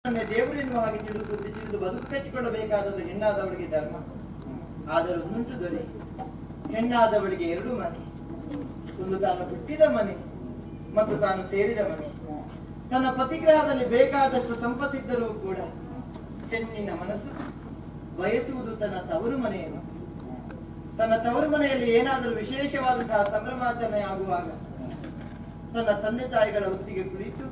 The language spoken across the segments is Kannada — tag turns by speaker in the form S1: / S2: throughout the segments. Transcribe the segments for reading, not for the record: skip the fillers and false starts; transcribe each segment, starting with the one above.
S1: ದೇವರೆನ್ನುವ ಹಾಗೆ ತಿಳಿದು ಬದುಕು ಕಟ್ಟಿಕೊಳ್ಳಬೇಕಾದದ್ದು ಹೆಣ್ಣಾದವಳಿಗೆ ಧರ್ಮ. ಆದರೆ ಒಂದುಂಟು ದೊರೆ, ಹೆಣ್ಣಾದವಳಿಗೆ ಎರಡು ಮನೆ, ಒಂದು ತಾನು ಹುಟ್ಟಿದ ಮನೆ ಮತ್ತು ತಾನು ಸೇರಿದ ಮನೆ. ತನ್ನ ಪತಿಗ್ರಹದಲ್ಲಿ ಬೇಕಾದಷ್ಟು ಸಂಪತ್ತಿದ್ದರೂ ಕೂಡ ಹೆಣ್ಣಿನ ಮನಸ್ಸು ಬಯಸುವುದು ತನ್ನ ತವರು ಮನೆಯನ್ನು. ತನ್ನ ತವರು ಮನೆಯಲ್ಲಿ ಏನಾದರೂ ವಿಶೇಷವಾದಂತಹ ಸಂಭ್ರಮಾಚರಣೆ ಆಗುವಾಗ ತನ್ನ ತಂದೆ ತಾಯಿಗಳ ಹೊತ್ತಿಗೆ ಕುಳಿತು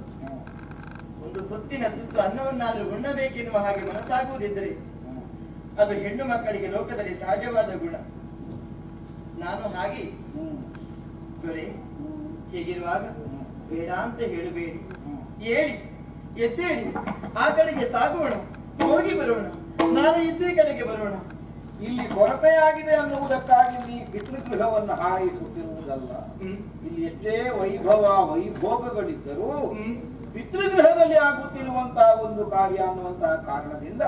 S1: ಒಂದು ಹೊತ್ತಿನ ತುತ್ತು ಅನ್ನವನ್ನಾದರೂ ಉಣ್ಣಬೇಕೆನ್ನುವ ಹಾಗೆ ಮನಸ್ಸಾಗುವುದಿದ್ದರೆ ಅದು ಹೆಣ್ಣು ಮಕ್ಕಳಿಗೆ ಲೋಕದಲ್ಲಿ ಸಹಜವಾದ ಗುಣ. ನಾನು ಹಾಗೆ ದೊರೆ, ಹೀಗಿರುವಾಗ ಬೇಡ ಅಂತ ಹೇಳಬೇಡಿ, ಹೇಳಿ ಎದ್ದೇಳಿ ಆ ಕಡೆಗೆ ಸಾಗೋಣ, ಹೋಗಿ ಬರೋಣ, ನಾನು ಇದ್ದೇ ಕಡೆಗೆ ಬರೋಣ.
S2: ಇಲ್ಲಿ ಕೊರತೆಯಾಗಿದೆ ಅನ್ನುವುದಕ್ಕಾಗಿ ನೀ ಪಿತೃಗೃಹವನ್ನು ಹಾರೈಸುತ್ತಿರುವುದಲ್ಲ. ಇಲ್ಲಿ ಎಷ್ಟೇ ವೈಭೋಗಗಳಿದ್ದರೂ ಪಿತೃಗೃಹದಲ್ಲಿ ಆಗುತ್ತಿರುವಂತಹ ಒಂದು ಕಾರ್ಯ ಅನ್ನುವಂತಹ ಕಾರಣದಿಂದ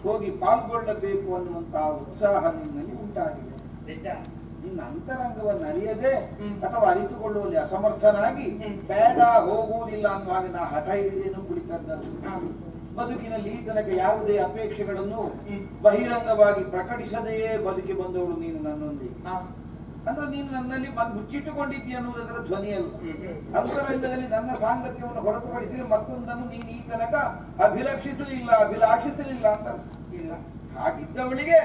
S2: ಹೋಗಿ ಪಾಲ್ಗೊಳ್ಳಬೇಕು ಅನ್ನುವಂತಹ ಉತ್ಸಾಹ ನಿನ್ನಲ್ಲಿ ಉಂಟಾಗಿದೆ. ನಿನ್ನ ಅಂತರಂಗವನ್ನು ಅರಿಯದೆ ಅಥವಾ ಅರಿತುಕೊಳ್ಳುವಲ್ಲಿ ಅಸಮರ್ಥನಾಗಿ ಬೇಡ ಹೋಗುವುದಿಲ್ಲ ಅನ್ನುವಾಗ ನಾ ಹಠ ಹಿಡಿದೇನು ಕುಳಿತದ್ದಲ್ಲ. ಬದುಕಿನಲ್ಲಿ ಈ ತನಕ ಯಾವುದೇ ಅಪೇಕ್ಷೆಗಳನ್ನು ಬಹಿರಂಗವಾಗಿ ಪ್ರಕಟಿಸದೆಯೇ ಬದುಕಿ ಬಂದವಳು ನೀನು ನನ್ನೊಂದಿಗೆ. ಅಂದ್ರೆ ನೀನು ನನ್ನಲ್ಲಿ ಮುಚ್ಚಿಟ್ಟುಕೊಂಡಿದ್ದೀಯ ಅನ್ನುವುದರ ಧ್ವನಿಯಲ್ಲ. ಅಂತರಂಗದಲ್ಲಿ ನನ್ನ ಸಾಂಗತ್ಯವನ್ನು ಹೊರತುಪಡಿಸಿ ಮತ್ತೊಂದನ್ನು ನೀನು ಈ ತನಕ ಅಭಿಲಕ್ಷಿಸಲಿಲ್ಲ, ಅಭಿಲಾಷಿಸಲಿಲ್ಲ ಅಂತ ಇಲ್ಲ. ಹಾಗಿದ್ದವಳಿಗೆ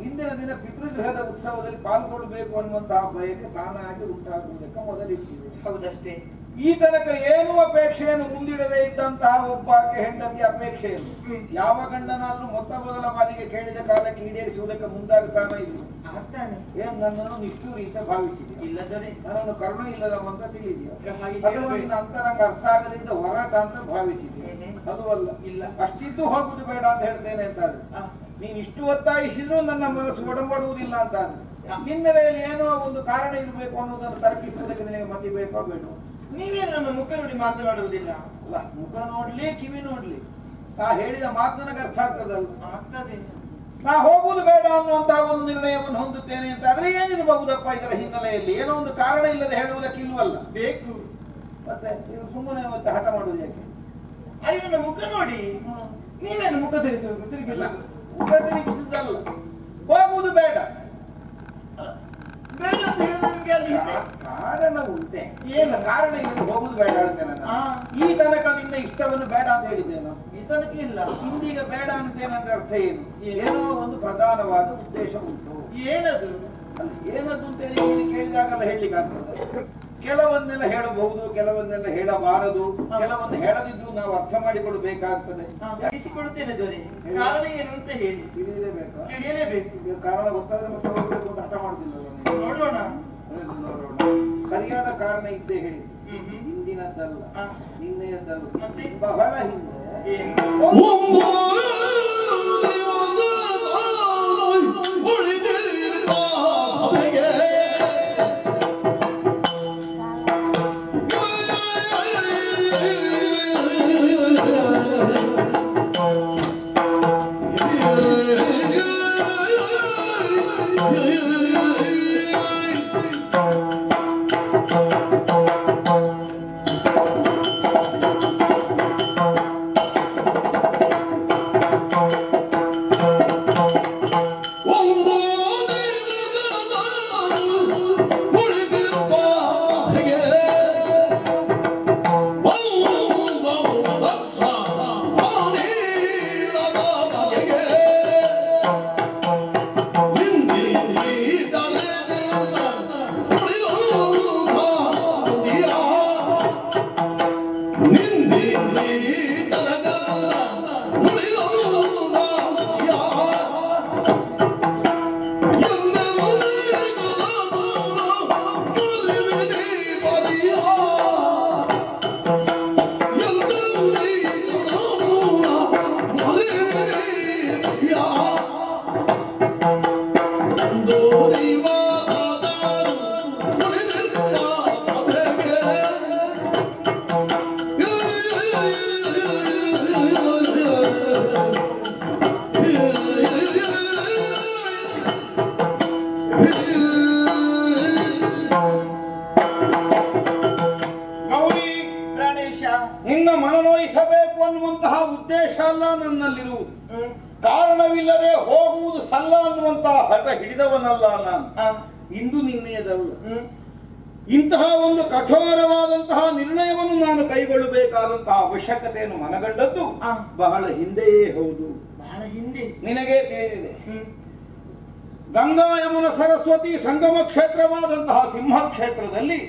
S2: ಇಂದಿನ ದಿನ ಪಿತೃಗೃಹದ ಉತ್ಸವದಲ್ಲಿ ಪಾಲ್ಗೊಳ್ಳಬೇಕು ಅನ್ನುವಂತಹ ಬಯಕೆ ತಾನಾಗಿ ಉಂಟಾಗುವುದಕ್ಕೆ ಮೊದಲಿಟ್ಟಿದೆ.
S1: ಹೌದಷ್ಟೇ.
S2: ಈ ತನಕ ಏನು ಅಪೇಕ್ಷೆಯನ್ನು ಮುಂದಿಡದೇ ಇದ್ದಂತಹ ಒಬ್ಬಾಕೆ ಹೆಂಡತಿ ಅಪೇಕ್ಷೆಯನ್ನು ಯಾವ ಗಂಡನಾದ್ರೂ ಮೊತ್ತ ಮೊದಲ ಬಾರಿಗೆ ಕೇಳಿದ ಕಾಲಕ್ಕೆ ಈಡೇರಿಸುವುದಕ್ಕೆ ಮುಂದಾಗುತ್ತಾನೆ ಇಲ್ಲ. ಏನು ನನ್ನನ್ನು ನಿಷ್ಠೂರಿ ಅಂತ ಭಾವಿಸಿದೆ?
S1: ಇಲ್ಲದರೆ
S2: ನನ್ನನ್ನು ಕರುಣೆ ಇಲ್ಲದವಂತ ತಿಳಿದೆಯಾ? ಅಥವಾ ನಿನ್ನ ಅಂತರಂಗ ಅರ್ಥ ಆಗಲಿದ್ದ ಹೋರಾಟ ಅಂತ ಭಾವಿಸಿದೆ? ಅದು ಅಲ್ಲ. ಇಲ್ಲ, ಅಷ್ಟಿದ್ದು ಹೋಗುದು ಬೇಡ ಅಂತ ಹೇಳ್ತೇನೆ ಅಂತಾದ್ರೆ ನೀನ್ ಇಷ್ಟು ಒತ್ತಾಯಿಸಿದ್ರು ನನ್ನ ಮನಸ್ಸು ಒಡಂಬಡುವುದಿಲ್ಲ ಅಂತಾದ್ರೆ ಹಿನ್ನೆಲೆಯಲ್ಲಿ ಏನೋ ಒಂದು ಕಾರಣ ಇರಬೇಕು ಅನ್ನೋದನ್ನು ತರ್ಕಿಸುವುದಕ್ಕೆ ನಿನಗೆ ಮತಿ ಬೇಕೋ ಬೇಡ?
S1: ನೀವೇನು ನನ್ನ ಮುಖ ನೋಡಿ ಮಾತನಾಡುವುದಿಲ್ಲ?
S2: ಅಲ್ಲ, ಮುಖ ನೋಡ್ಲಿ ಕಿವಿ ನೋಡ್ಲಿ, ನಾ ಹೇಳಿದ ಮಾತು ನನಗೆ ಅರ್ಥ ಆಗ್ತದಲ್ಲ.
S1: ಆಗ್ತದೆ.
S2: ನಾ ಹೋಗುವುದು ಬೇಡ ಅನ್ನುವಂತಹ ಒಂದು ನಿರ್ಣಯವನ್ನು ಹೊಂದುತ್ತೇನೆ ಅಂತ ಆದ್ರೆ ಏನಿರಬಹುದಪ್ಪ ಇದರ ಹಿನ್ನೆಲೆಯಲ್ಲಿ? ಏನೋ ಒಂದು ಕಾರಣ ಇಲ್ಲದೆ ಹೇಳುವುದಕ್ಕೆ ಇಲ್ವಲ್ಲ.
S1: ಬೇಕು.
S2: ಮತ್ತೆ ನೀವು ಸುಮ್ಮನೆ ಮತ್ತೆ ಹಠ ಮಾಡುವುದು ಯಾಕೆ?
S1: ಅಲ್ಲಿ ನನ್ನ ಮುಖ ನೋಡಿ ನೀವೇನು ಮುಖ ಧರಿಸುವುದು? ತಿರುಗಿಲ್ಲ,
S2: ಮುಖ ತಿರುಗಿಸುವುದಲ್ಲ, ಹೋಗುವುದು ಬೇಡ
S1: ಬೇಡ ಅಂತ ಹೇಳಿದ್ರೆ ಅಲ್ಲಿ
S2: ಕಾರಣ ಉಂಟೆ. ಏನು ಕಾರಣ ಇಲ್ಲದೆ ಹೋಗುದು ಬೇಡ ಹೇಳ್ತೇನೆ. ಈ ತನಕ ನಿನ್ನ ಇಷ್ಟವನ್ನು ಬೇಡ ಅಂತ ಹೇಳಿದ್ದೇನು?
S1: ಈ ತನಕ ಇಲ್ಲ.
S2: ಇಂದೀಗ ಬೇಡ ಅಂತೇನಂದ್ರೆ ಅರ್ಥ ಏನು? ಏನೋ ಒಂದು ಪ್ರಧಾನವಾದ ಉದ್ದೇಶ ಉಂಟು.
S1: ಏನದು?
S2: ಏನದು ಅಂತೇಳಿ ನೀನು ಕೇಳಿದಾಗಲ್ಲ ಹೇಳಲಿಕ್ಕೆ ಆಗ್ತದೆ. ಕೆಲವನ್ನೆಲ್ಲ ಹೇಳಬಹುದು, ಕೆಲವನ್ನೆಲ್ಲ ಹೇಳಬಾರದು, ಕೆಲವೊಂದು ಹೇಳದಿದ್ದು ನಾವು ಅರ್ಥ ಮಾಡಿಕೊಳ್ಳಬೇಕಾಗ್ತದೆ.
S1: ತಿಳಿಸಿಕೊಳ್ತೇನೆ ದೊರೆ, ಕಾರಣ ಏನು ಅಂತ ಹೇಳಿ.
S2: ತಿಳಿಯಲೇಬೇಕು.
S1: ತಿಳಿಯಲೇಬೇಕು.
S2: ಕಾರಣ ಗೊತ್ತಾದ್ರೆ ಮತ್ತೆ ಹೋಗ್ಬೇಕು ಅಂತ ಹಠ ಮಾಡುದಿಲ್ಲ.
S1: ನೋಡೋಣ.
S2: ಸರಿಯಾದ ಕಾರಣ ಇದ್ದೇ ಹೇಳಿ. ಹಿಂದಿನದ್ದಲ್ಲ, ನಿನ್ನೆಯದ್ದಲ್ಲ, ಬಹಳ ಹಿಂದೆ. ನನ್ನಲ್ಲಿರುವುದು. ಕಾರಣವಿಲ್ಲದೆ ಹೋಗುವುದು ಸಲ್ಲ ಅನ್ನುವಂತಹ ಹಠ ಹಿಡಿದವನಲ್ಲ ನಾನು. ಇಂದು ನಿನ್ನೆಯದಲ್ಲ. ಇಂತಹ ಒಂದು ಕಠೋರವಾದಂತಹ ನಿರ್ಣಯವನ್ನು ನಾನು ಕೈಗೊಳ್ಳಬೇಕಾದಂತಹ ಅವಶ್ಯಕತೆಯನ್ನು ಮನಗಂಡದ್ದು ಬಹಳ ಹಿಂದೆಯೇ ಹೌದು.
S1: ಬಹಳ ಹಿಂದೆ
S2: ನಿನಗೆ ತಿಳಿದಿದೆ. ಗಂಗಾ ಯಮುನ ಸರಸ್ವತಿ ಸಂಗಮ ಕ್ಷೇತ್ರವಾದಂತಹ ಸಿಂಹ ಕ್ಷೇತ್ರದಲ್ಲಿ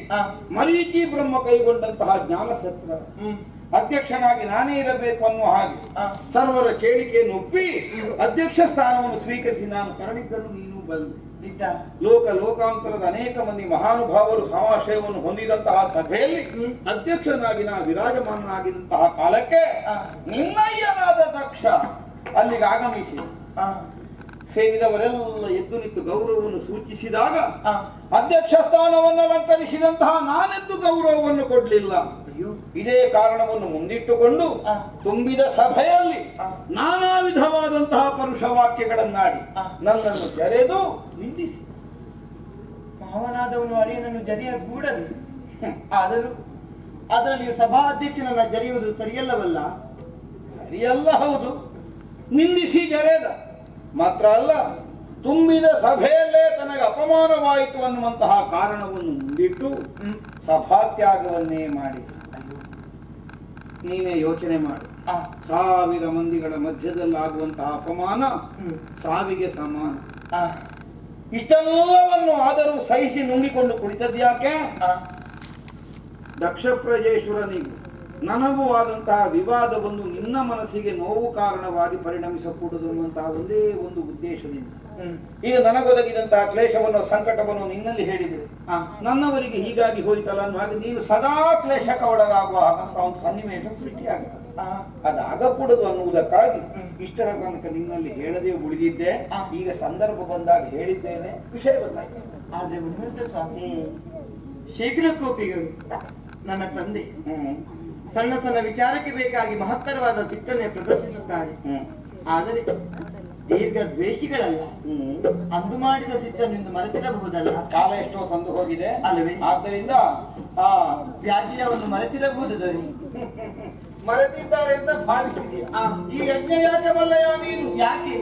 S2: ಮರೀಚಿ ಬ್ರಹ್ಮ ಕೈಗೊಂಡಂತಹ ಜ್ಞಾನ ಸತ್ರ ಅಧ್ಯಕ್ಷನಾಗಿ ನಾನೇ ಇರಬೇಕು ಅನ್ನುವ ಹಾಗೆ ಸರ್ವರ ಕೇಳಿಕೆಯನ್ನು ಒಪ್ಪಿ ಅಧ್ಯಕ್ಷ ಸ್ಥಾನವನ್ನು ಸ್ವೀಕರಿಸಿ ನಾನು ತೆರಳಿದ್ದರೂ ನೀನು ಬಂದೆ. ಲೋಕಾಂತರದ ಅನೇಕ ಮಂದಿ ಮಹಾನುಭಾವರು ಸಮಾಶಯವನ್ನು ಹೊಂದಿದಂತಹ ಸಭೆಯಲ್ಲಿ ಅಧ್ಯಕ್ಷನಾಗಿ ನಾ ವಿರಾಜಮಾನನಾಗಿದ್ದಂತಹ ಕಾಲಕ್ಕೆ ನಿನ್ನಯ್ಯನಾದ ದಕ್ಷ ಅಲ್ಲಿಗೆ ಆಗಮಿಸಿ ಸೇರಿದವರೆಲ್ಲ ಎದ್ದು ನಿಂತು ಗೌರವವನ್ನು ಸೂಚಿಸಿದಾಗ ಅಧ್ಯಕ್ಷ ಸ್ಥಾನವನ್ನು ಅಲಂಕರಿಸಿದಂತಹ ನಾನೆದ್ದು ಗೌರವವನ್ನು ಕೊಡಲಿಲ್ಲ. ಇದೇ ಕಾರಣವನ್ನು ಮುಂದಿಟ್ಟುಕೊಂಡು ತುಂಬಿದ ಸಭೆಯಲ್ಲಿ ನಾನಾ ವಿಧವಾದಂತಹ ಪರುಷ ವಾಕ್ಯಗಳನ್ನಾಡಿ ನನ್ನನ್ನು ಜರೆದು ನಿಂದಿಸಿ
S1: ಮಾವನಾದವನು ಅಳಿಯನನ್ನು ಜರಿಯಗೂಡದು. ಆದರೂ ಅದರಲ್ಲಿ ಸಭಾಧ್ಯಕ್ಷನನ್ನ ಜರಿಯುವುದು ಸರಿಯಲ್ಲವಲ್ಲ?
S2: ಸರಿಯಲ್ಲ, ಹೌದು. ನಿಂದಿಸಿ ಜರೆದ ಮಾತ್ರ ಅಲ್ಲ, ತುಂಬಿದ ಸಭೆಯಲ್ಲೇ ತನಗೆ ಅಪಮಾನವಾಯಿತು ಅನ್ನುವಂತಹ ಕಾರಣವನ್ನು ಮುಂದಿಟ್ಟು ಸಭಾತ್ಯಾಗವನ್ನೇ ಮಾಡಿ. ನೀನೇ ಯೋಚನೆ ಮಾಡು. 1000 ಮಂದಿಗಳ ಮಧ್ಯದಲ್ಲಾಗುವಂತಹ ಅಪಮಾನ ಸಾವಿಗೆ ಸಮಾನ. ಇಷ್ಟೆಲ್ಲವನ್ನು ಆದರೂ ಸಹಿಸಿ ನುಂಗಿಕೊಂಡು ಕುಳಿತದ್ಯಾಕೆ? ದಕ್ಷ ಪ್ರಜೇಶ್ವರನಿಗೂ ನನಗೂ ಆದಂತಹ ವಿವಾದವನ್ನು ನಿನ್ನ ಮನಸ್ಸಿಗೆ ನೋವು ಕಾರಣವಾಗಿ ಪರಿಣಮಿಸಕೂಡದು ಅನ್ನುವಂತಹ ಒಂದೇ ಒಂದು ಉದ್ದೇಶದಿಂದ ಈಗ ನನಗೊದಗಿದಂತಹ ಕ್ಲೇಶವನ್ನು ಸಂಕಟವನ್ನು ನಿನ್ನಲ್ಲಿ ಹೇಳಿದರೆ ನನ್ನವರಿಗೆ ಹೀಗಾಗಿ ಹೋಯ್ತಲ್ಲ ಅನ್ನುವ ಹಾಗೆ ನೀನು ಸದಾ ಕ್ಲೇಶಕ್ಕೆ ಒಳಗಾಗುವ ಹಾಗಂತ ಒಂದು ಸನ್ನಿವೇಶ ಸೃಷ್ಟಿಯಾಗುತ್ತದೆ. ಅದಾಗಕೂಡದು ಅನ್ನುವುದಕ್ಕಾಗಿ ಇಷ್ಟರ ತನಕ ನಿನ್ನಲ್ಲಿ ಹೇಳದೆ ಉಳಿದಿದ್ದೆ. ಈಗ ಸಂದರ್ಭ ಬಂದಾಗ ಹೇಳಿದ್ದೇನೆ, ವಿಷಯ ಗೊತ್ತಾಯ್ತು.
S1: ಆದ್ರೆ ಸ್ವಾಮಿ, ಶೀಘ್ರಕೋಪಿಗಳು ನನ್ನ ತಂದೆ ಸಣ್ಣ ಸಣ್ಣ ವಿಚಾರಕ್ಕೆ ಬೇಕಾಗಿ ಮಹತ್ತರವಾದ ಸಿಟ್ಟನ್ನೇ ಪ್ರದರ್ಶಿಸುತ್ತಾರೆ. ಆದರೆ ದೀರ್ಘ ದ್ವೇಷಿಗಳಲ್ಲ. ಅಂದು ಮಾಡಿದ ಸಿಟ್ಟನ್ನು ಮರೆತಿರಬಹುದಲ್ಲ.
S2: ಕಾಲ ಎಷ್ಟೋ ಸಂದು ಹೋಗಿದೆ
S1: ಅಲ್ಲವೇ?
S2: ಆದ್ದರಿಂದ ಆ
S1: ವ್ಯಾಜ್ಯವನ್ನು ಮರೆತಿರಬಹುದು.
S2: ಮರೆತಿದ್ದಾರೆ ಅಂತ ಭಾವಿಸಿದೆಯಾ? ಈ ಯಜ್ಞ ಯಾಕೆ ಬಲ್ಲಯ್ಯ ನೀನು?
S1: ಯಾಕೆ?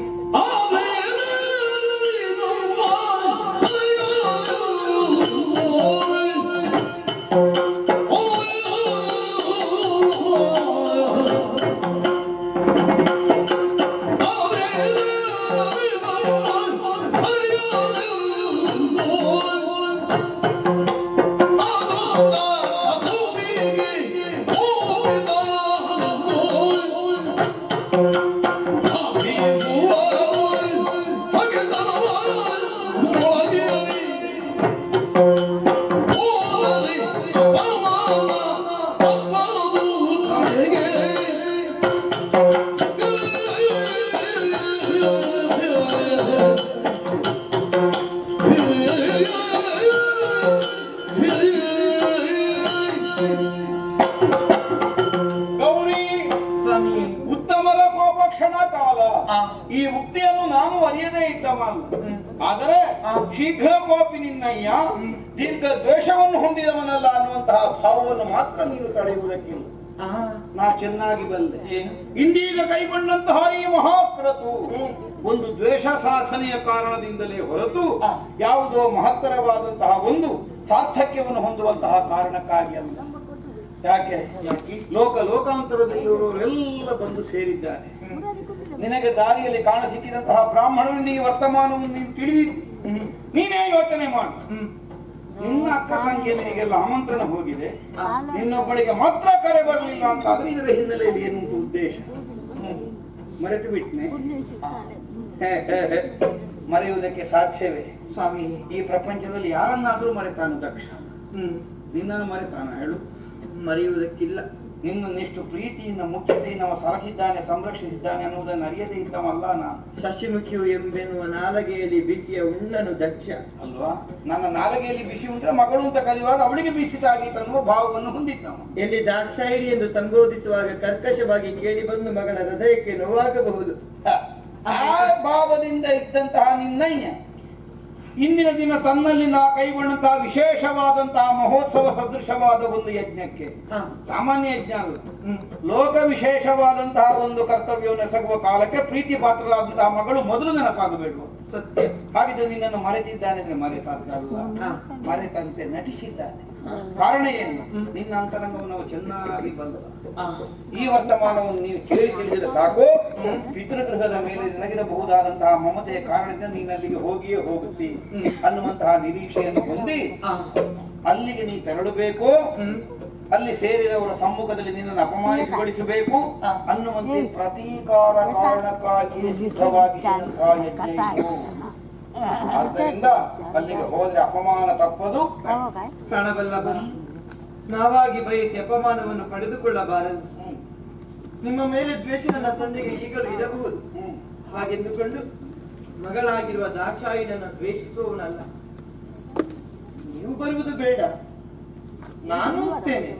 S2: ಈ ಉಕ್ತಿಯನ್ನು ನಾನು ಅರಿಯದೇ ಇದ್ದವಲ್ಲ. ಆದರೆ ಶೀಘ್ರ ಕೋಪಿ ನಿನ್ನಯ್ಯ ದೀರ್ಘ ದ್ವೇಷವನ್ನು ಹೊಂದಿದವನಲ್ಲ ಅನ್ನುವಂತಹ ಭಾವವನ್ನು ಮಾತ್ರ ನೀನು ತಡೆಯುವುದಕ್ಕಿಲ್ಲ. ನಾ ಚೆನ್ನಾಗಿ ಬಲ್ಲೆ. ಇಂದೀಗ ಕೈಗೊಂಡಂತಹ ಈ ಮಹಾಕ್ರತು ಒಂದು ದ್ವೇಷ ಸಾಧನೆಯ ಕಾರಣದಿಂದಲೇ ಹೊರತು ಯಾವುದೋ ಮಹತ್ತರವಾದಂತಹ ಒಂದು ಸಾರ್ಥಕ್ಯವನ್ನು ಹೊಂದುವಂತಹ ಕಾರಣಕ್ಕಾಗಿ ಅಲ್ಲ. ಯಾಕೆ? ಲೋಕಾಂತರದಲ್ಲಿರುವವರೆಲ್ಲ ಬಂದು ಸೇರಿದ್ದಾರೆ. ನಿನಗೆ ದಾರಿಯಲ್ಲಿ ಕಾಣ ಸಿಕ್ಕಿದಂತಹ ಬ್ರಾಹ್ಮಣರು ಈ ವರ್ತಮಾನವನ್ನು ನೀನು ತಿಳಿದಿ ನೀನೇ ಯೋಚನೆ ಮಾಡು. ನಿನ್ನ ಅಕ್ಕ ತಂಗಿಯನಿಗೆಲ್ಲ ಆಮಂತ್ರಣ ಹೋಗಿದೆ, ನಿನ್ನೊಬ್ಬಳಿಗೆ ಮಾತ್ರ ಕರೆ ಬರಲಿಲ್ಲ ಅಂತ ಆದ್ರೆ ಇದರ ಹಿನ್ನೆಲೆಯಲ್ಲಿ ಏನುಂಟು ಉದ್ದೇಶ? ಮರೆತು ಬಿಟ್ನೆ. ಮರೆಯುವುದಕ್ಕೆ ಸಾಧ್ಯವೇ?
S1: ಸ್ವಾಮಿ,
S2: ಈ ಪ್ರಪಂಚದಲ್ಲಿ ಯಾರನ್ನಾದ್ರೂ ಮರೆತಾನು ದಕ್ಷ? ನಿನ್ನನ್ನು ಮರೆತಾನ? ಹೇಳು.
S1: ಮರೆಯುವುದಕ್ಕಿಲ್ಲ.
S2: ನಿನ್ನನ್ನೆಷ್ಟು ಪ್ರೀತಿಯಿಂದ ಮುಖ್ಯತೆಯಿಂದ ಸಲಹಿದ್ದಾನೆ, ಸಂರಕ್ಷಿಸಿದ್ದಾನೆ ಅನ್ನುವುದನ್ನು ಅರಿಯದೇ ಇದ್ದವಲ್ಲ ನಾನು.
S1: ಶಶಿಮುಖಿಯು ಎಂಬೆನ್ನುವ ನಾಲಗೆಯಲ್ಲಿ ಬಿಸಿಯ ಉಣ್ಣನು ದಕ್ಷ
S2: ಅಲ್ವಾ? ನನ್ನ ನಾಲಗೆಯಲ್ಲಿ ಬಿಸಿ ಉಂಟ್ರೆ ಮಗಳು ಅಂತ ಕರೆಯುವಾಗ ಅವಳಿಗೆ ಬಿಸಿದಾಗಿತ್ತು ಅನ್ನುವ ಭಾವವನ್ನು ಹೊಂದಿದ್ದವ.
S1: ಎಲ್ಲಿ ದಾಕ್ಷಾಯಿಣಿ ಎಂದು ಸಂಬೋಧಿಸುವಾಗ ಕರ್ಕಶವಾಗಿ ಕೇಳಿ ಬಂದು ಮಗಳ ಹೃದಯಕ್ಕೆ ನೋವಾಗಬಹುದು.
S2: ಆ ಭಾವದಿಂದ ಇದ್ದಂತಹ ನಿನ್ನಯ್ಯ ಇಂದಿನ ದಿನ ತನ್ನಲ್ಲಿನ ಕೈಗೊಂಡಂತಹ ವಿಶೇಷವಾದಂತಹ ಮಹೋತ್ಸವ ಸದೃಶವಾದ ಒಂದು ಯಜ್ಞಕ್ಕೆ, ಸಾಮಾನ್ಯ ಯಜ್ಞ ಅಲ್ಲ, ಲೋಕ ವಿಶೇಷವಾದಂತಹ ಒಂದು ಕರ್ತವ್ಯವನ್ನು ಎಸಗುವ ಕಾಲಕ್ಕೆ ಪ್ರೀತಿ ಪಾತ್ರರಾದಂತಹ ಮಗಳು ಮೊದಲು ನೆನಪಾಗಬೇಕು. ಸತ್ಯ. ಹಾಗಿದ್ರೆ ನಿನ್ನನ್ನು ಮರೆತಿದ್ದಾನೆ ಅಂದ್ರೆ ಮರೆತಾದ್ದಲ್ಲ, ಮರೆತಂತೆ ನಟಿಸಿದ್ದಾನೆ. ಕಾರಣ ಏನು? ನಿನ್ನ ಅಂತರಂಗವನ್ನು ನಾವು ಚೆನ್ನಾಗಿ ಬಂದ ಈ ವರ್ತಮಾನವನ್ನು ನೀವು ಕೇಳಿ ತಿಳಿದರೆ ಸಾಕು. ಪಿತೃಗೃಹದ ಮೇಲೆ ನಿನಗಿರಬಹುದಾದಂತಹ ಮಮತೆಯ ಕಾರಣದಿಂದ ನೀನು ಅಲ್ಲಿಗೆ ಹೋಗಿಯೇ ಹೋಗುತ್ತಿ ಅನ್ನುವಂತಹ ನಿರೀಕ್ಷೆಯನ್ನು ಹೊಂದಿ ಅಲ್ಲಿಗೆ ನೀ ತೆರಳಬೇಕು. ಅಲ್ಲಿ ಸೇರಿದವರ ಸಮ್ಮುಖದಲ್ಲಿ ನಿನ್ನನ್ನು ಅಪಮಾನಿಸಿಗೊಳಿಸಬೇಕು ಅನ್ನುವಂತೆ ಪ್ರತೀಕಾರ ಕಾರಣಕ್ಕಾಗಿ ಸಿದ್ಧವಾಗಿಸಿದಂತಹ ಯಜ್ಞ ಇದು. ಆದ್ದರಿಂದ ಅಲ್ಲಿಗೆ ಹೋದ್ರೆ ಅಪಮಾನ ತಪ್ಪದು.
S1: ಕಾಣಬಲ್ಲಭ, ನಾವಾಗಿ ಬಯಸಿ ಅಪಮಾನವನ್ನು ಪಡೆದುಕೊಳ್ಳಬಾರದು. ನಿಮ್ಮ ಮೇಲೆ ದ್ವೇಷ ನನ್ನ ತಂದೆಗೆ ಈಗಲೂ ಇರಬಹುದು. ಹಾಗೆಂದುಕೊಂಡು ಮಗಳಾಗಿರುವ ದಾಕ್ಷಾಯಿನನ್ನು ದ್ವೇಷಿಸುವವನಲ್ಲ. ನೀವು ಬರುವುದು ಬೇಡ, ನಾನು ಹೋಗ್ತೇನೆ.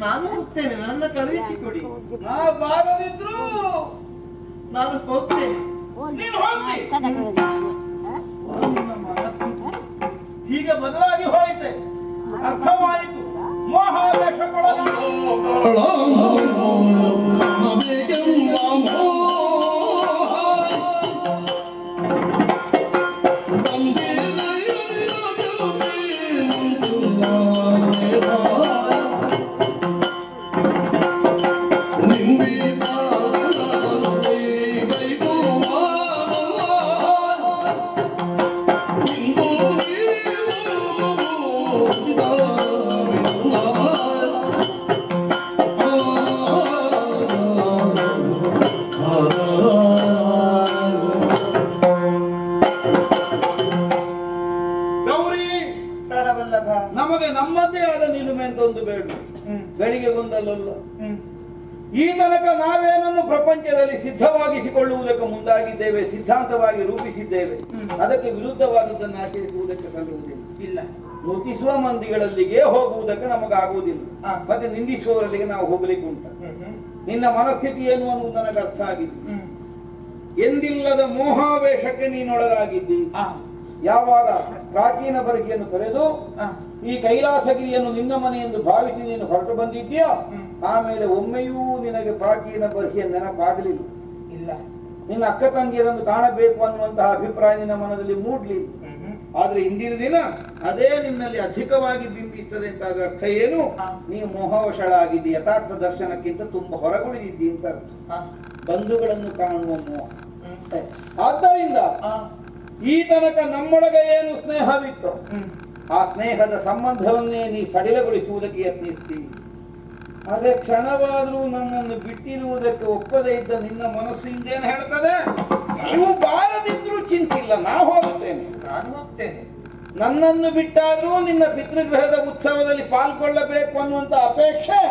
S1: ನಾನು ಹೋಗ್ತೇನೆ, ನನ್ನ ಕಳುಹಿಸಿಕೊಡಿ.
S2: ನಾ ಬಾರದಿದ್ರು
S1: ನಾನು ಹೋಗ್ತೇನೆ.
S2: ಹೀಗೆ ಬದಲಾಗಿ ಹೋಯಿತೆ, ಅರ್ಥವಾಯಿತು. ಮೋಹಾವೇಶಗೊಳಗಾದ ನಮಗೆ ನಮ್ಮದೇ ಆದ ನಿಲುಮೆ ಅಂತ ಒಂದು ಬೇಡ. ಗಳಿಗೆ ಗೊಂದಲಲ್ಲ. ಈ ತನಕ ನಾವೇನನ್ನು ಪ್ರಪಂಚದಲ್ಲಿ ಸಿದ್ಧವಾಗಿಸಿಕೊಳ್ಳುವುದಕ್ಕೆ ಮುಂದಾಗಿದ್ದೇವೆ, ಸಿದ್ಧಾಂತವಾಗಿ ರೂಪಿಸಿದ್ದೇವೆ. ಅದಕ್ಕೆ ವಿರುದ್ಧವಾದದ್ದನ್ನು ಆಚರಿಸುವುದಕ್ಕೆ ಸಾಧ್ಯವಿಲ್ಲ. ನುತಿಸುವ ಮಂದಿಗಳಲ್ಲಿಗೆ ಹೋಗುವುದಕ್ಕೆ ನಮಗಾಗುವುದಿಲ್ಲ, ಮತ್ತೆ ನಿಂದಿಸುವವರಲ್ಲಿಗೆ ನಾವು ಹೋಗ್ಲಿಕ್ಕೆ ಉಂಟು. ನಿನ್ನ ಮನಸ್ಥಿತಿ ಏನು ಅನ್ನುವುದು ನನಗೆ ಅರ್ಥ ಆಗಿದೆ. ಎಂದಿಲ್ಲದ ಮೋಹಾವೇಶಕ್ಕೆ ನೀನೊಳಗಾಗಿದ್ದಿ. ಯಾವಾಗ ಪ್ರಾಚೀನ ಬರಗಿಯನ್ನು ತೊರೆದು ಈ ಕೈಲಾಸಗಿರಿಯನ್ನು ನಿನ್ನ ಮನೆ ಎಂದು ಭಾವಿಸಿ ನೀನು ಹೊರಟು ಬಂದಿದ್ದೀಯೋ, ಆಮೇಲೆ ಒಮ್ಮೆಯೂ ನಿನಗೆ ಪ್ರಾಚೀನ ಬರಹಿಯ ನೆನಪಾಗಲಿಲ್ಲ.
S1: ಇಲ್ಲ,
S2: ನಿನ್ನ ಅಕ್ಕ ತಂಗಿಯರನ್ನು ಕಾಣಬೇಕು ಅನ್ನುವಂತಹ ಅಭಿಪ್ರಾಯ ನಿನ್ನ ಮನದಲ್ಲಿ ಮೂಡ್ಲಿಲ್ಲ. ಆದ್ರೆ ಇಂದಿನ ದಿನ ಅದೇ ನಿನ್ನಲ್ಲಿ ಅಧಿಕವಾಗಿ ಬಿಂಬಿಸ್ತದೆ ಅಂತ ಅದರ ಅರ್ಥ ಏನು? ನೀವು ಮೋಹವಶಳಾಗಿದ್ದಿ, ಯಥಾರ್ಥ ದರ್ಶನಕ್ಕಿಂತ ತುಂಬಾ ಹೊರಗುಳಿದಿದ್ದಿ ಅಂತ ಅರ್ಥ. ಬಂಧುಗಳನ್ನು ಕಾಣುವ ಮೋಹ. ಆದ್ದರಿಂದ ಈ ತನಕ ನಮ್ಮೊಳಗೆ ಏನು ಸ್ನೇಹವಿತ್ತು, ಆ ಸ್ನೇಹದ ಸಂಬಂಧವನ್ನೇ ನೀ ಸಡಿಲಗೊಳಿಸುವುದಕ್ಕೆ ಯತ್ನಿಸ್ತೀವಿ. ಆದ್ರೆ ಕ್ಷಣವಾದರೂ ನನ್ನನ್ನು ಬಿಟ್ಟಿರುವುದಕ್ಕೆ ಒಪ್ಪದೇ ಇದ್ದ ನಿನ್ನ ಮನಸ್ಸು ಹಿಂದೇನು ಹೇಳ್ತದೆ? ನೀವು ಬಾರದಿದ್ರೂ ಚಿಂತಿಲ್ಲ, ನಾ ಹೋಗುತ್ತೇನೆ.
S1: ನಾನು ಹೋಗ್ತೇನೆ.
S2: ನನ್ನನ್ನು ಬಿಟ್ಟಾದ್ರೂ ನಿನ್ನ ಪಿತೃಗೃಹದ ಉತ್ಸವದಲ್ಲಿ ಪಾಲ್ಗೊಳ್ಳಬೇಕು ಅನ್ನುವಂತ ಅಪೇಕ್ಷೆ.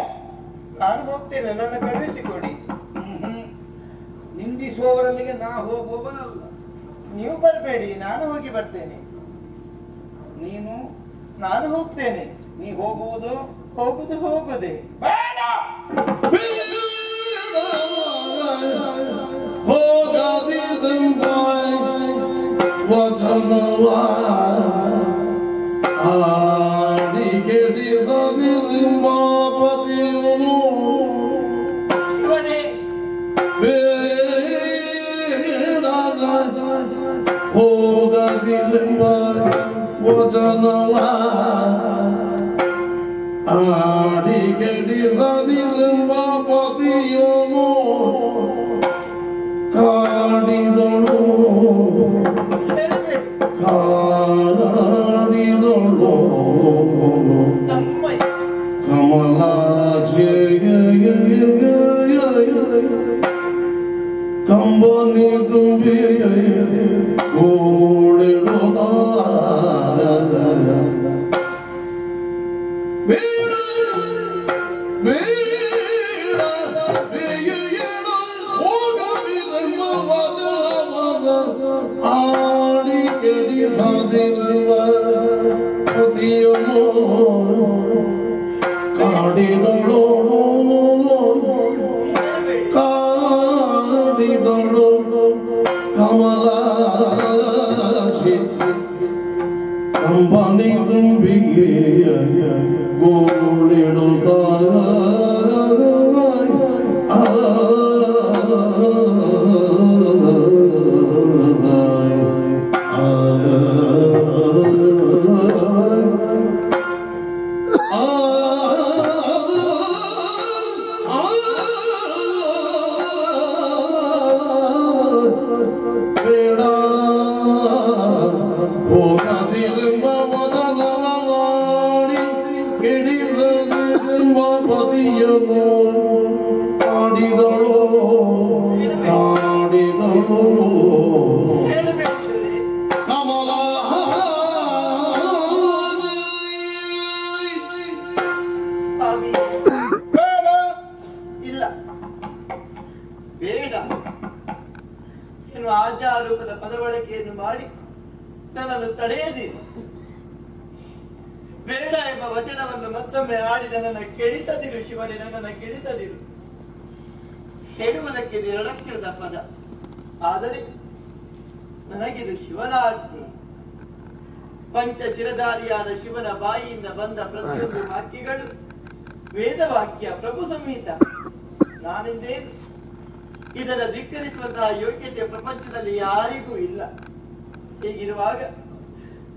S1: ನಾನು ಹೋಗ್ತೇನೆ, ನನ್ನ ಕಳುಹಿಸಿಕೊಡಿ.
S2: ನಿಂದಿಸುವವರಲ್ಲಿಗೆ ನಾ ಹೋಗುವವನಲ್ಲ.
S1: ನೀವು ಬರಬೇಡಿ, ನಾನು ಹೋಗಿ ಬರ್ತೇನೆ. ನಾನು ಹೋಗ್ತೇನೆ.
S2: ನೀ ಹೋಗುವುದು
S1: ಹೋಗುದೇ
S2: ಬೇಡ.
S3: ಕಂಬನಿ ತುಂಬಿ ಓಡಿಡೋದ ಬೇಡ ಬೇಡ ಬೇಡ ಹೋಗಲಿ ನಮ್ಮ ಆಡಿ ಕೆಡಿ ಸಾಧಿರುವ ಪತಿಯನ್ನು ಕಾಡಿದಳು ಕಮಲಾಕ್ಷಿ
S1: ಬೇಡ ಎನ್ನುವ ಆಜ್ಞಾರೂಪದ ಪದಬಳಕೆಯನ್ನು ಮಾಡಿ ನನ್ನನ್ನು ತಡೆಯದಿರು. ಬೇಡ ಎಂಬ ವಚನವನ್ನು ಮತ್ತೊಮ್ಮೆ ಆಡಿ ನನ್ನನ್ನು ಕೆಡಿಸದಿರು ಶಿವನೇ, ನನ್ನನ್ನು ಕೆಡಿಸದಿರು. ಹೇಳುವುದಕ್ಕೆ ನಿರಕ್ಷರದ ಪದ, ಆದರೆ ನನಗಿದು ಶಿವನ ಆಜ್ಞೆ. ಪಂಚಶಿರಧಾರಿಯಾದ ಶಿವನ ಬಾಯಿಯಿಂದ ಬಂದ ಪ್ರತಿಯೊಂದು ವಾಕ್ಯಗಳು ವೇದವಾಕ್ಯ, ಪ್ರಭು ಸಂಹಿತ. ನಾನೆಂದೇನು ಇದರ ಧಿಕ್ಕರಿಸುವಂತಹ ಯೋಗ್ಯತೆ ಪ್ರಪಂಚದಲ್ಲಿ ಯಾರಿಗೂ ಇಲ್ಲ. ಹೀಗಿರುವಾಗ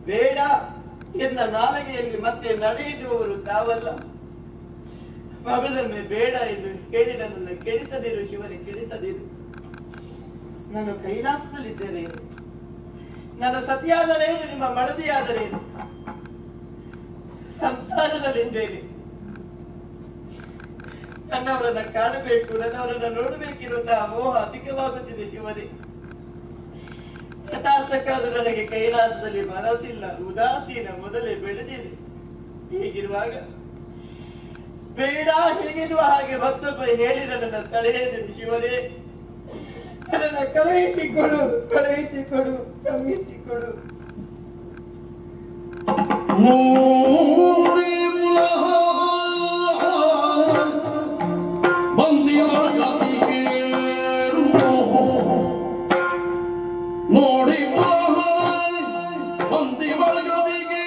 S1: ಬೇಡ ಎಂದ ನಾಲಿಗೆಯಲ್ಲಿ ಮತ್ತೆ ನಡೆಯುವವರು ತಾವಲ್ಲ. ಮಗದೊಮ್ಮೆ ಬೇಡ ಎಂದು ಹೇಳಿ ನನ್ನನ್ನು ಕೆಡಿಸದಿರು ಶಿವನೇ, ಕೆಡಿಸದಿರು. ನಾನು ಕೈಲಾಸದಲ್ಲಿದ್ದೇನೆ, ನಾನು ಸತಿಯಾದರೇನು, ನಿಮ್ಮ ಮಡದಿಯಾದರೇನು, ಸಂಸಾರದಲ್ಲಿದ್ದೇನೆ. ನನ್ನವರನ್ನ ಕಾಣಬೇಕು, ನನ್ನವರನ್ನ ನೋಡಬೇಕಿರುವಂತಹ ಮೋಹ ಅಧಿಕವಾಗುತ್ತಿದೆ ಶಿವನೇ. ಯಥಾರ್ಥಕ್ಕಾದರೂ ನನಗೆ ಕೈಲಾಸದಲ್ಲಿ ಮನಸ್ಸಿಲ್ಲ, ಉದಾಸೀನ ಮೊದಲೇ ಬೆಳೆದಿದೆ. ಹೀಗಿರುವಾಗ ಬೇಡ ಹೀಗಿರುವ ಹಾಗೆ ಮತ್ತೊಬ್ಬ ಹೇಳಿದ ನನ್ನ ತಡೆಯದಿರು ಶಿವನೇ. ನನ್ನ ಕಳುಹಿಸಿಕೊಡು, ಕಳುಹಿಸಿಕೊಡು, ಕಳುಹಿಸಿಕೊಡು.
S3: ನೋಡಿ ಬಂದಿ ಬಳಗದಿಗೆ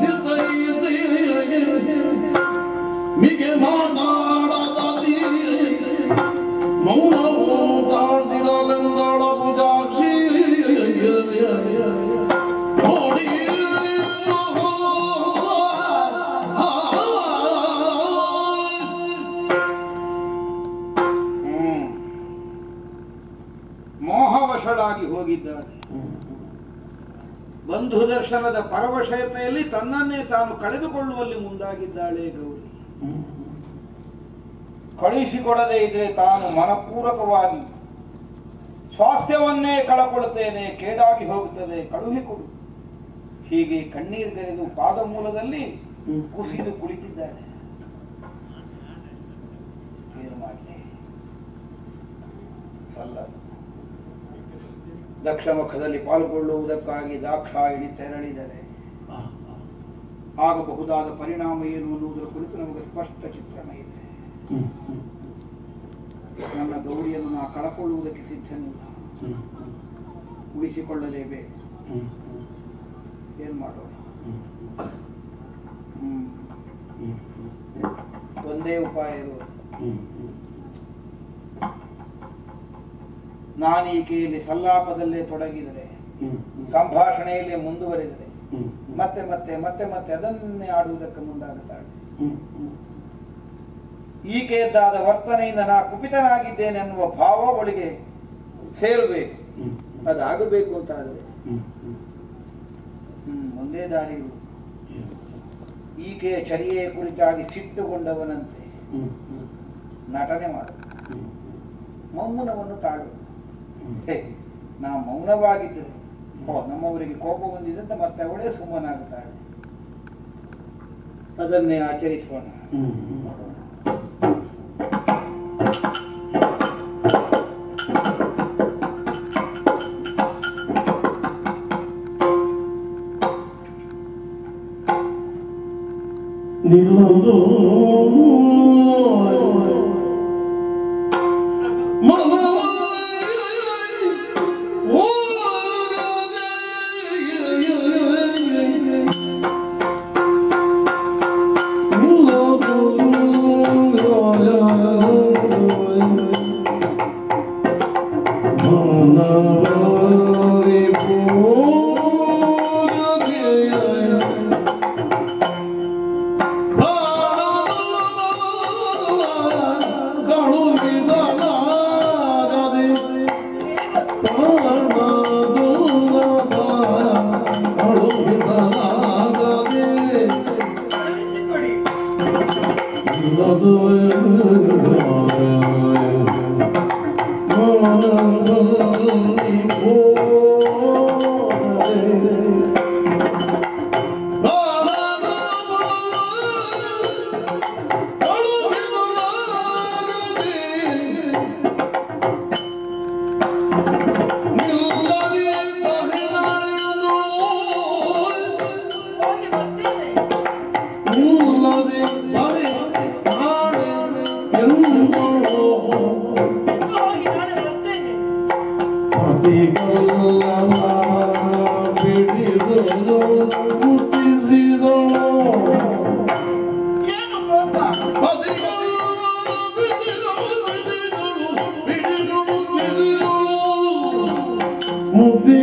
S3: ನಿಸೈಸಿ ಮಿಗೆ ಮಾತಾಡದಿ ಮೌನವು ತಾಳ್ತಿರಲೆಂದಳ ಪೂಜಾಕ್ಷಿ ನೋಡಿ
S2: ಮೋಹವಶಳಾಗಿ ಹೋಗಿದ್ದಾಳೆ. ಬಂಧು ದರ್ಶನದ ಪರವಶತೆಯಲ್ಲಿ ತನ್ನನ್ನೇ ತಾನು ಕಳೆದುಕೊಳ್ಳುವಲ್ಲಿ ಮುಂದಾಗಿದ್ದಾಳೆ ಗೌರಿ. ಕಳುಹಿಸಿಕೊಡದೇ ಇದ್ರೆ ತಾನು ಮನಪೂರ್ವಕವಾಗಿ ಸ್ವಾಸ್ಥ್ಯವನ್ನೇ ಕಳಕೊಳ್ಳುತ್ತೇನೆ, ಕೇಡಾಗಿ ಹೋಗುತ್ತದೆ, ಕಳುಹಿಕೊಡು. ಹೀಗೆ ಕಣ್ಣೀರ್ಗರೆದು ಪಾದ ಮೂಲದಲ್ಲಿ ಕುಸಿದು ಕುಳಿತಿದ್ದಾಳೆ. ಏನು ಮಾಡಲಿ, ಸಲ್ಲದು. ದಕ್ಷ ಮುಖದಲ್ಲಿ ಪಾಲ್ಗೊಳ್ಳುವುದಕ್ಕಾಗಿ ದಾಕ್ಷಾಯಿಣಿ ತೆರಳಿದರೆ ಆಗಬಹುದಾದ ಪರಿಣಾಮ ಏನು ಅನ್ನುವುದರ ಕುರಿತು ನಮಗೆ ಸ್ಪಷ್ಟ ಚಿತ್ರಣ ಇದೆ. ನನ್ನ ಗೌರಿಯನ್ನು ನಾ ಕಳಕೊಳ್ಳುವುದಕ್ಕೆ ಸಿದ್ಧನಿಲ್ಲ, ಉಳಿಸಿಕೊಳ್ಳಲೇಬೇಕು. ಏನ್ ಮಾಡೋಣ? ಒಂದೇ ಉಪಾಯ ಇರುವುದು. ನಾನೀಕೆಯಲ್ಲಿ ಸಲ್ಲಾಪದಲ್ಲೇ ತೊಡಗಿದರೆ, ಸಂಭಾಷಣೆಯಲ್ಲೇ ಮುಂದುವರಿದರೆ ಮತ್ತೆ ಮತ್ತೆ ಮತ್ತೆ ಮತ್ತೆ ಅದನ್ನೇ ಆಡುವುದಕ್ಕೆ ಮುಂದಾಗುತ್ತಾಳೆ. ಈಕೆಯದ್ದಾದ ವರ್ತನೆಯಿಂದ ನಾ ಕುಪಿತನಾಗಿದ್ದೇನೆ ಅನ್ನುವ ಭಾವ ಒಳಗೆ ಸೇರಬೇಕು. ಅದಾಗಬೇಕು ಅಂತ ಆದರೆ ಒಂದೇ ದಾರಿ ಇರುವುದು. ಈಕೆಯ ಚರ್ಯೆಯ ಕುರಿತಾಗಿ ಸಿಟ್ಟುಗೊಂಡವನಂತೆ ನಟನೆ ಮಾಡು, ಮೌನವನ್ನು ತಾಳು. ನಾ ಮೌನವಾಗಿದ್ದರೆ ನಮ್ಮವರಿಗೆ ಕೋಪ ಬಂದಿದೆ ಅಂತ ಮತ್ತೆ ಅವಳೇ ಸುಮ್ಮನಾಗುತ್ತಾಳೆ. ಅದನ್ನೇ ಆಚರಿಸೋಣ.
S3: ನಿಲ್ಲದು
S1: ನೋಡಿ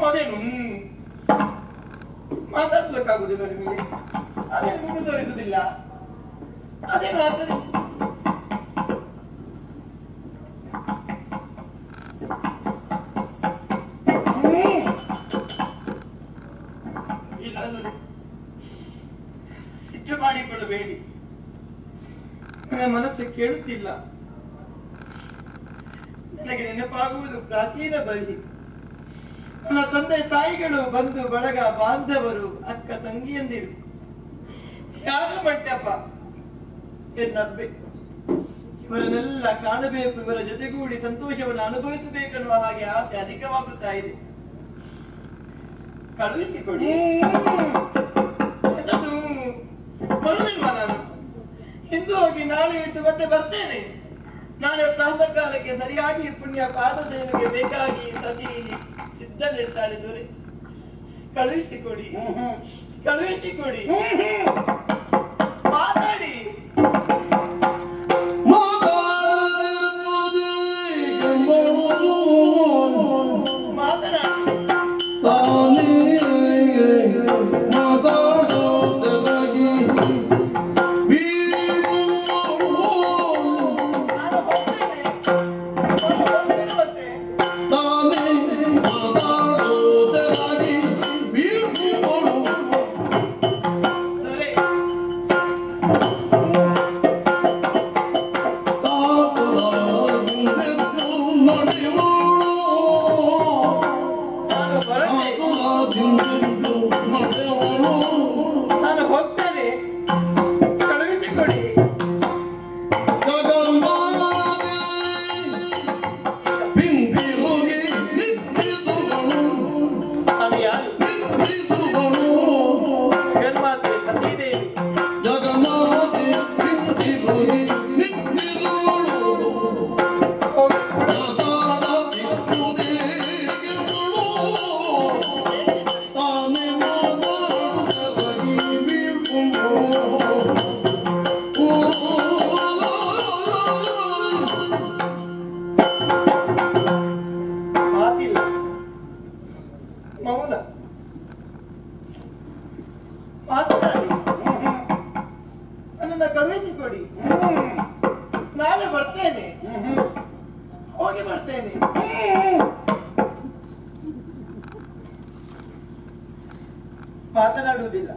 S1: ಅದೇನು ಮಾತಾಡ್ಲಿಕ್ಕಾಗುದಿಲ್ಲ ನಿಮಗೆ, ಅದೇನು ಮುಖ ತೋರಿಸುದಿಲ್ಲ, ಅದೇನು ಆಗ್ತದೆ. ಸಿಟ್ಟು ಮಾಡಿಕೊಳ್ಳಬೇಡಿ, ನನ್ನ ಮನಸ್ಸು ಕೇಳುತ್ತಿಲ್ಲ. ನನಗೆ ನೆನಪಾಗುವುದು ಪ್ರಾಚೀನ ಬರಿ. ನನ್ನ ತಂದೆ ತಾಯಿಗಳು, ಬಂಧು ಬಳಗ, ಬಾಂಧವರು, ಅಕ್ಕ ತಂಗಿಯಂದಿರು, ಯಾಗ ಮಂಟಪ, ಎನ್ನಬ್ಬೆ, ಇವರನ್ನೆಲ್ಲ ಕಾಣಬೇಕು, ಇವರ ಜೊತೆಗೂಡಿ ಸಂತೋಷವನ್ನು ಅನುಭವಿಸಬೇಕೆನ್ನುವ ಹಾಗೆ ಆಸೆ ಅಧಿಕವಾಗುತ್ತಾ ಇದೆ. ಕಳುಹಿಸಿಕೊಡಿ. ಬರುವುದಿಲ್ವಾ? ನಾನು ಇಂದು ಹೋಗಿ ನಾಳೆ ಇದ್ದು ಮತ್ತೆ ಬರ್ತೇನೆ. ನಾಳೆ ಪ್ರಾತಃ ಕಾಲಕ್ಕೆ ಸರಿಯಾಗಿ ಪುಣ್ಯ ಪಾದ ಸೇವೆಗೆ ಬೇಕಾಗಿ ಸತಿ ಸಿದ್ಧಲಿರ್ತಾಳೆ ದೊರೆ. ಕಳುಹಿಸಿಕೊಡಿ, ಕಳುಹಿಸಿಕೊಡಿ, ಮಾತಾಡಿ. ನಾನು ಹೋಗ್ತೇನೆ, ಕಳುಹಿಸಿಕೊಡಿ. ನಾನು ಯಾರು? ಜಗನ್ಮಾತೆ ಸತೀದೇವಿ. ಮಾತಿಲ್ಲ, ಮೌನ. ಮಾತನಾಡಿ, ನನ್ನನ್ನು ಕಳುಹಿಸಿಕೊಡಿ. ನಾಳೆ ಬರ್ತೇನೆ, ಹೋಗಿ ಬರ್ತೇನೆ. ಮಾತನಾಡುವುದಿಲ್ಲ.